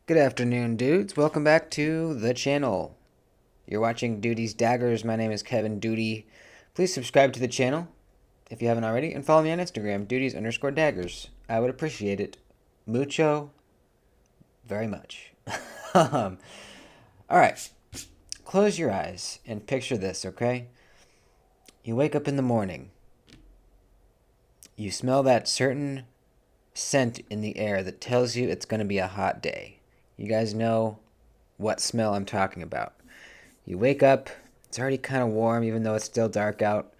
Good afternoon, dudes. Welcome back to the channel. You're watching Duty's Daggers. My name is Kevin Duty. Please subscribe to the channel if you haven't already, and follow me on Instagram, Duties_Daggers. I would appreciate it mucho, very much. All right, close your eyes and picture this, okay? You wake up in the morning. You smell that certain scent in the air that tells you it's going to be a hot day. You guys know what smell I'm talking about. You wake up, it's already kind of warm even though it's still dark out.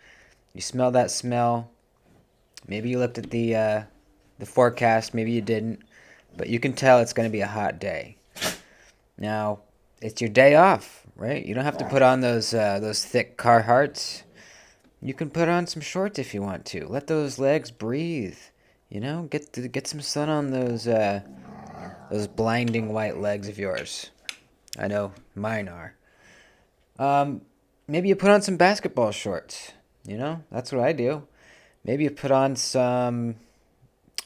You smell that smell. Maybe you looked at the forecast, maybe you didn't, but you can tell it's going to be a hot day. Now, it's your day off, right? You don't have to put on those thick Carhartts. You can put on some shorts if you want to. Let those legs breathe. You know, get some sun on those blinding white legs of yours. I know mine are. Maybe you put on some basketball shorts. You know, that's what I do. Maybe you put on some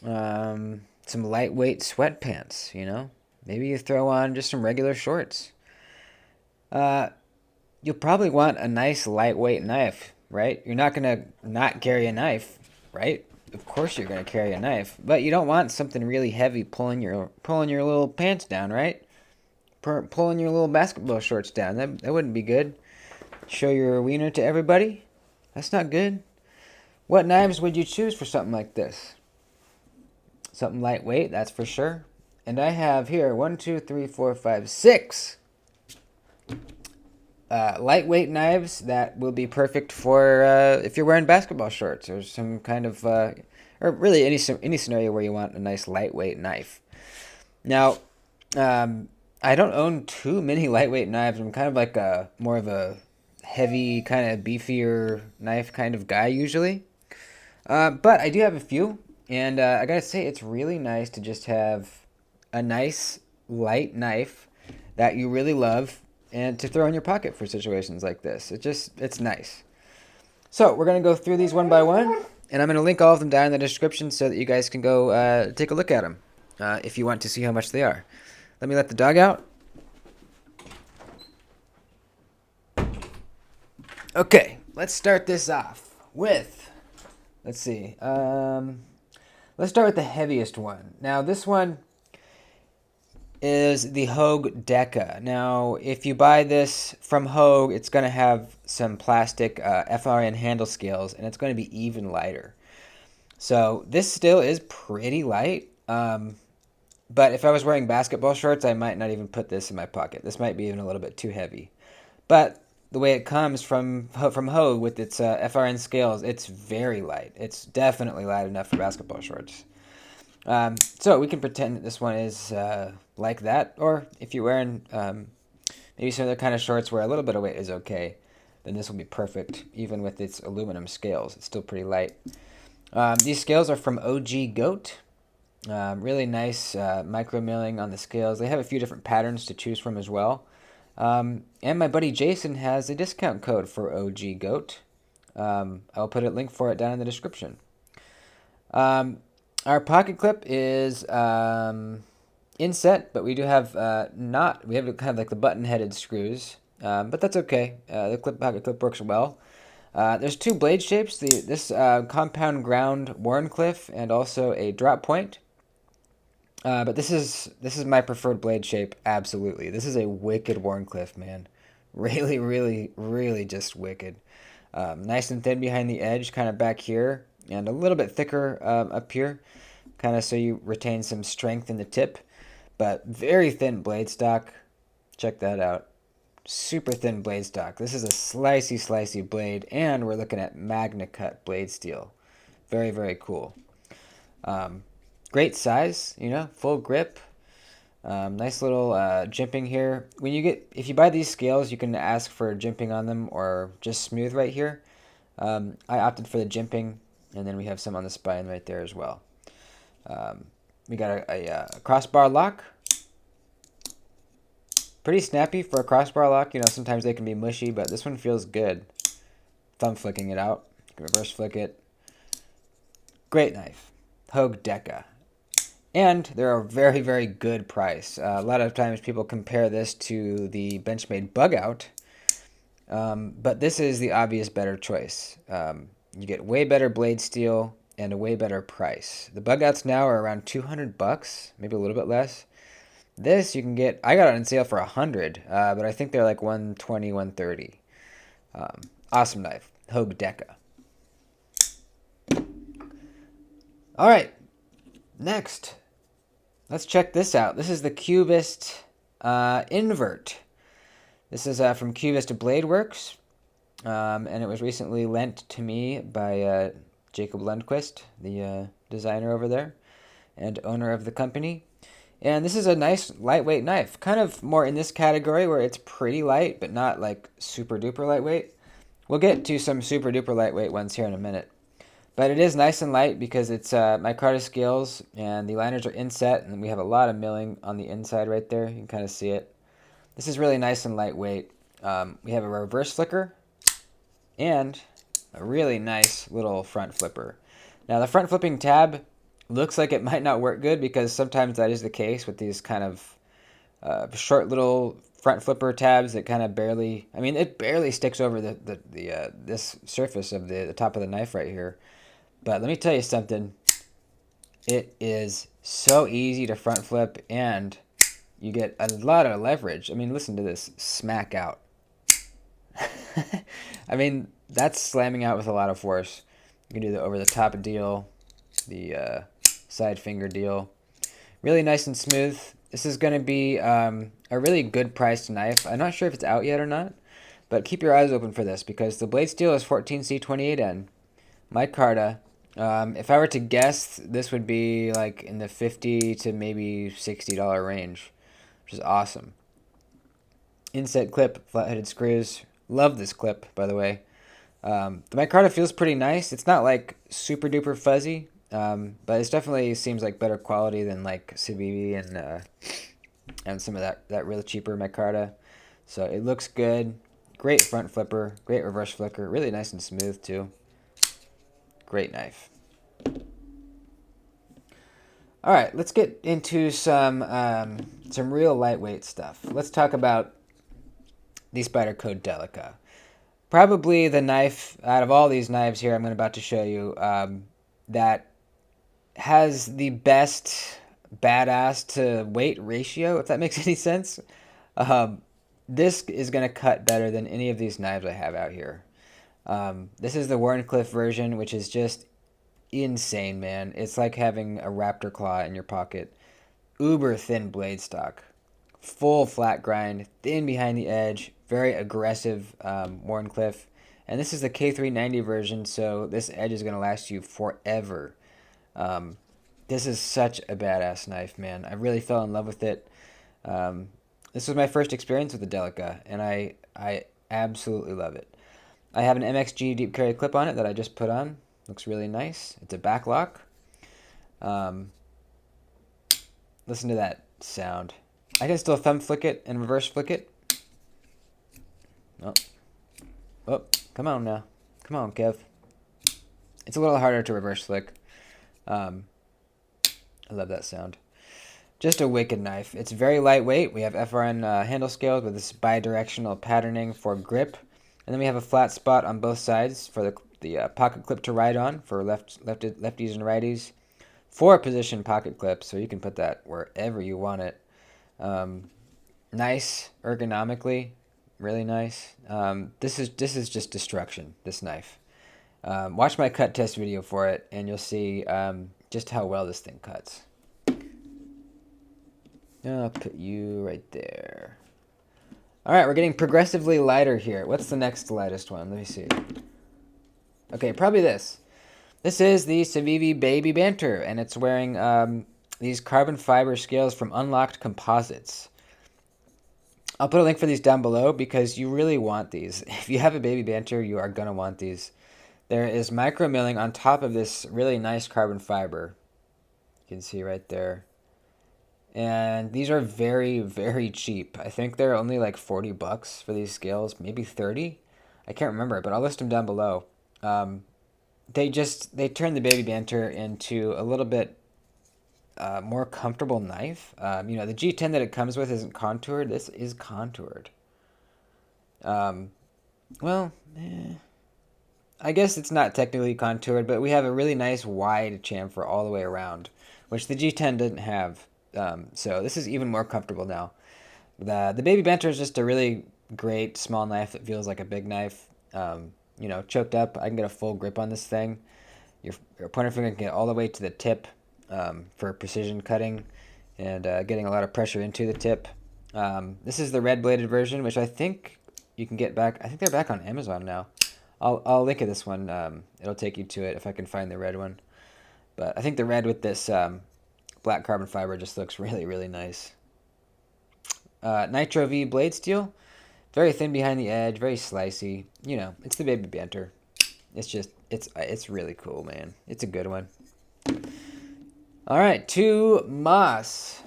lightweight sweatpants. You know, maybe you throw on just some regular shorts. Uh, you'll probably want a nice lightweight knife, right? You're not gonna not carry a knife, right? Of course you're gonna carry a knife, but you don't want something really heavy pulling your little pants down, right? Pulling your little basketball shorts down. That wouldn't be good. Show your wiener to everybody? That's not good. What knives would you choose for something like this? Something lightweight, that's for sure. And I have here 1, 2, 3, 4, 5, 6 lightweight knives that will be perfect for if you're wearing basketball shorts or some kind of, or really any scenario where you want a nice lightweight knife. Now, I don't own too many lightweight knives. I'm kind of like more of a heavy, kind of beefier knife kind of guy usually. But I do have a few, and I gotta say it's really nice to just have a nice light knife that you really love and to throw in your pocket for situations like this. It's nice. So we're gonna go through these one by one, and I'm gonna link all of them down in the description so that you guys can go take a look at them if you want to see how much they are. Let me let the dog out. Okay, let's start this off with, let's see, let's start with the heaviest one. Now this one is the Hogue Deca. Now, if you buy this from Hogue, it's going to have some plastic FRN handle scales, and it's going to be even lighter. So this still is pretty light, but if I was wearing basketball shorts, I might not even put this in my pocket. This might be even a little bit too heavy. But the way it comes from Hogue with its FRN scales, it's very light. It's definitely light enough for basketball shorts. So we can pretend that this one is like that, or if you're wearing maybe some other kind of shorts where a little bit of weight is okay, then this will be perfect, even with its aluminum scales. It's still pretty light. These scales are from OG Goat. Really nice micro milling on the scales. They have a few different patterns to choose from as well. And my buddy Jason has a discount code for OG Goat. I'll put a link for it down in the description. Our pocket clip is inset, but we do have we have kind of like the button-headed screws, but that's okay. The pocket clip works well. There's two blade shapes: this compound ground Warncliffe and also a drop point. But this is my preferred blade shape. Absolutely, this is a wicked Warncliffe, man. Really, really, really just wicked. Nice and thin behind the edge, kind of back here, and a little bit thicker up here, kind of so you retain some strength in the tip. But very thin blade stock. Check that out. Super thin blade stock. This is a slicey blade, and we're looking at Magna Cut blade steel. Very, very cool. Great size, you know, full grip. Nice little jimping here. If you buy these scales, you can ask for jimping on them or just smooth right here. I opted for the jimping, and then we have some on the spine right there as well. We got a crossbar lock. Pretty snappy for a crossbar lock. You know, sometimes they can be mushy, but this one feels good. Thumb flicking it out. You can reverse flick it. Great knife. Hogue Deca. And they're a very, very good price. A lot of times people compare this to the Benchmade Bug Out, but this is the obvious better choice. You get way better blade steel and a way better price. The Bug Outs now are around 200 bucks, maybe a little bit less. This you can get, I got it on sale for 100, but I think they're like 120, 130. Awesome knife, Hogue Deca. All right, next, let's check this out. This is the Cubist Invert. This is from Cubist Blade Works, and it was recently lent to me by Jacob Lundquist, the designer over there and owner of the company. And this is a nice lightweight knife, kind of more in this category where it's pretty light, but not like super duper lightweight. We'll get to some super duper lightweight ones here in a minute. But it is nice and light because it's micarta scales and the liners are inset, and we have a lot of milling on the inside right there. You can kind of see it. This is really nice and lightweight. We have a reverse flicker and a really nice little front flipper. Now the front flipping tab looks like it might not work good because sometimes that is the case with these kind of short little front flipper tabs that kind of barely, I mean, it barely sticks over this surface of the top of the knife right here. But let me tell you something. It is so easy to front flip and you get a lot of leverage. I mean, listen to this. Smack out. I mean, that's slamming out with a lot of force. You can do the over the top deal, the side finger deal. Really nice and smooth. This is going to be a really good priced knife. I'm not sure if it's out yet or not, but keep your eyes open for this because the blade steel is 14C28N. Micarta. If I were to guess, this would be like in the $50 to maybe $60 range, which is awesome. Inset clip, flat-headed screws. Love this clip, by the way. The micarta feels pretty nice. It's not like super duper fuzzy, but it definitely seems like better quality than like Sabbi and some of that really cheaper micarta. So it looks good. Great front flipper, great reverse flicker, really nice and smooth too. Great knife. All right, let's get into some real lightweight stuff. Let's talk about the Spyderco Delica. Probably the knife out of all these knives here I'm about to show you that has the best badass to weight ratio, if that makes any sense. This is going to cut better than any of these knives I have out here. This is the Wharncliffe version, which is just insane, man. It's like having a raptor claw in your pocket. Uber thin blade stock. Full flat grind, thin behind the edge, very aggressive Wharncliffe. And this is the K390 version, so this edge is going to last you forever. This is such a badass knife, man. I really fell in love with it. This was my first experience with the Delica, and I absolutely love it. I have an MXG deep carry clip on it that I just put on. Looks really nice. It's a back lock. Listen to that sound. I can still thumb flick it and reverse flick it. Oh, come on now. Come on, Kev. It's a little harder to reverse flick. I love that sound. Just a wicked knife. It's very lightweight. We have FRN handle scales with this bi-directional patterning for grip. And then we have a flat spot on both sides for the pocket clip to ride on for lefties and righties. 4-position pocket clip, so you can put that wherever you want it. Nice ergonomically, really nice. This is just destruction, this knife. Watch my cut test video for it, and you'll see just how well this thing cuts. I'll put you right there. All right, we're getting progressively lighter here. What's the next lightest one? Let me see. Okay, probably this. This is the Sabbi Baby Banter, and it's wearing these carbon fiber scales from Unlocked Composites. I'll put a link for these down below because you really want these. If you have a Baby Banter, you are going to want these. There is micro milling on top of this really nice carbon fiber. You can see right there. And these are very, very cheap. I think they're only like 40 bucks for these scales, maybe 30. I can't remember, but I'll list them down below. They turn the Baby Banter into a little bit more comfortable knife. You know, the G10 that it comes with isn't contoured. This is contoured. Um, well, I guess it's not technically contoured, but we have a really nice wide chamfer all the way around, which the G10 didn't have. So this is even more comfortable now. The Baby Banter is just a really great small knife that feels like a big knife. You know, choked up, I can get a full grip on this thing. Your pointer finger can get all the way to the tip for precision cutting and getting a lot of pressure into the tip. This is the red bladed version, which I think you can get back. I think they're back on Amazon now. I'll link at this one. It'll take you to it if I can find the red one. But I think the red with this black carbon fiber just looks really, really nice. Nitro V blade steel, very thin behind the edge, very slicey. You know, it's the Baby Banter. It's really cool, man. It's a good one. All right, to Moss.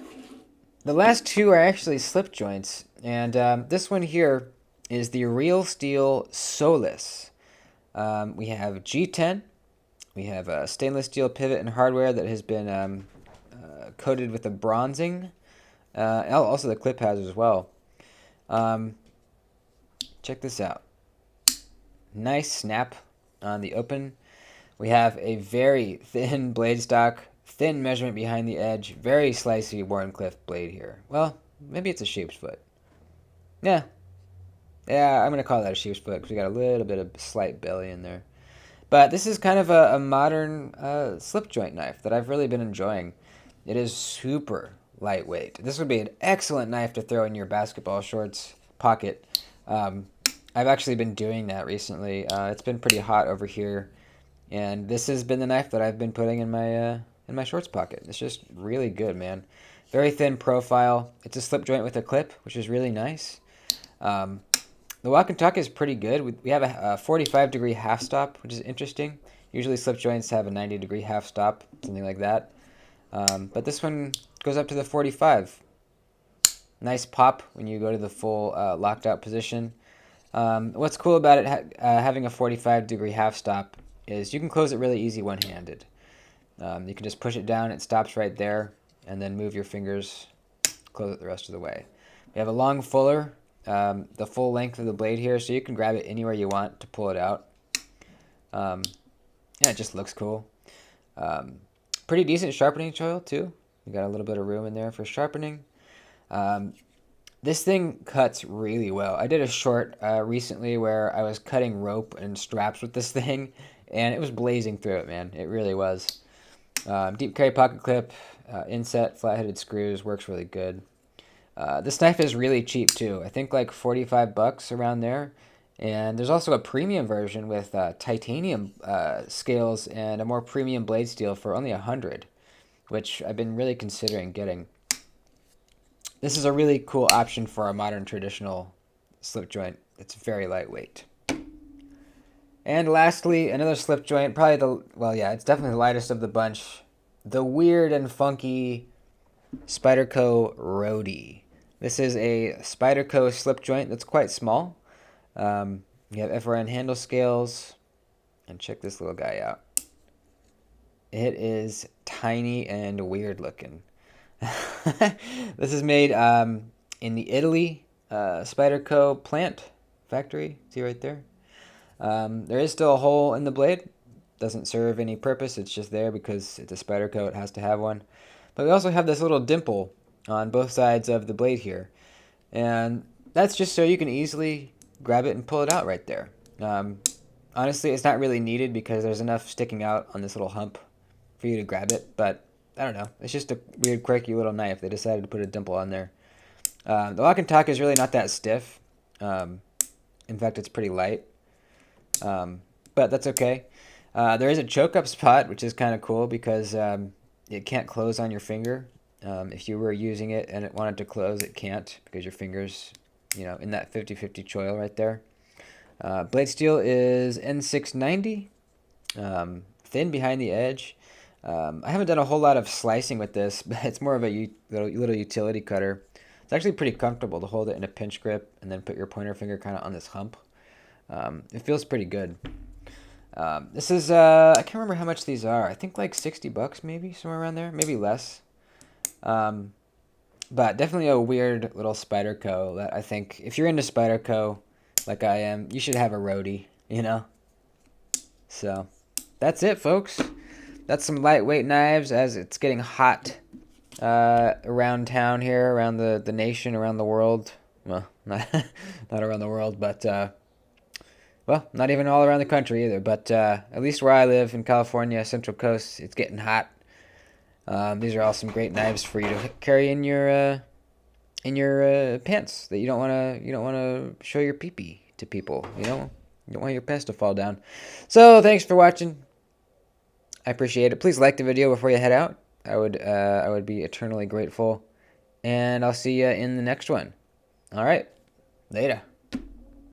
The last two are actually slip joints, and this one here is the Real Steel Solas. We have G10. We have a stainless steel pivot and hardware that has been coated with a bronzing. Also the clip has as well. Check this out. Nice snap on the open. We have a very thin blade stock, thin measurement behind the edge, very slicey Wharncliffe blade here. Well, maybe it's a sheep's foot. Yeah, I'm going to call that a sheep's foot because we got a little bit of slight belly in there. But this is kind of a modern slip joint knife that I've really been enjoying. It is super lightweight. This would be an excellent knife to throw in your basketball shorts pocket. I've actually been doing that recently. It's been pretty hot over here, and this has been the knife that I've been putting in my shorts pocket. It's just really good, man. Very thin profile. It's a slip joint with a clip, which is really nice. The walk and tuck is pretty good. We have a 45-degree half stop, which is interesting. Usually slip joints have a 90-degree half stop, something like that. But this one goes up to the 45. Nice pop when you go to the full locked out position. What's cool about it having a 45-degree half stop is you can close it really easy one-handed. You can just push it down, it stops right there, and then move your fingers, close it the rest of the way. We have a long fuller, the full length of the blade here, so you can grab it anywhere you want to pull it out. Yeah, it just looks cool. Pretty decent sharpening choil too. You got a little bit of room in there for sharpening. This thing cuts really well. I did a short recently where I was cutting rope and straps with this thing, and it was blazing through it, man. It really was. Deep carry pocket clip, inset, flat-headed screws, works really good. This knife is really cheap too. I think like $45 around there. And there's also a premium version with titanium scales and a more premium blade steel for only $100, which I've been really considering getting. This is a really cool option for a modern traditional slip joint. It's very lightweight. And lastly, another slip joint, it's definitely the lightest of the bunch. The weird and funky Spyderco Roadie. This is a Spyderco slip joint that's quite small. You have FRN handle scales, and check this little guy out. It is tiny and weird looking. This is made in the Italy Spyderco plant factory. See right there? There is still a hole in the blade. Doesn't serve any purpose. It's just there because it's a Spyderco. It has to have one. But we also have this little dimple on both sides of the blade here. And that's just so you can easily grab it and pull it out right there. Honestly, it's not really needed because there's enough sticking out on this little hump for you to grab it. But I don't know. It's just a weird, quirky little knife. They decided to put a dimple on there. The lock and tack is really not that stiff. In fact, it's pretty light. But that's okay. There is a choke up spot, which is kind of cool because it can't close on your finger. If you were using it and it wanted to close, it can't because your finger's, in that 50-50 choil right there. Blade steel is N690, thin behind the edge. I haven't done a whole lot of slicing with this, but it's more of a little utility cutter. It's actually pretty comfortable to hold it in a pinch grip and then put your pointer finger kind of on this hump. It feels pretty good. This is, I can't remember how much these are. I think like $60 maybe, somewhere around there, maybe less. But definitely a weird little Spyderco that I think if you're into Spyderco, like I am, you should have a Roadie, you know? So that's it, folks. That's some lightweight knives as it's getting hot around town here, around the nation, around the world. Well, not, not around the world, but, well, not even all around the country either. But at least where I live in California, Central Coast, it's getting hot. These are all some great knives for you to carry in your pants that you don't want to show your pee-pee to people. You don't want your pants to fall down. So thanks for watching. I appreciate it. Please like the video before you head out. I would be eternally grateful. And I'll see you in the next one. All right. Later.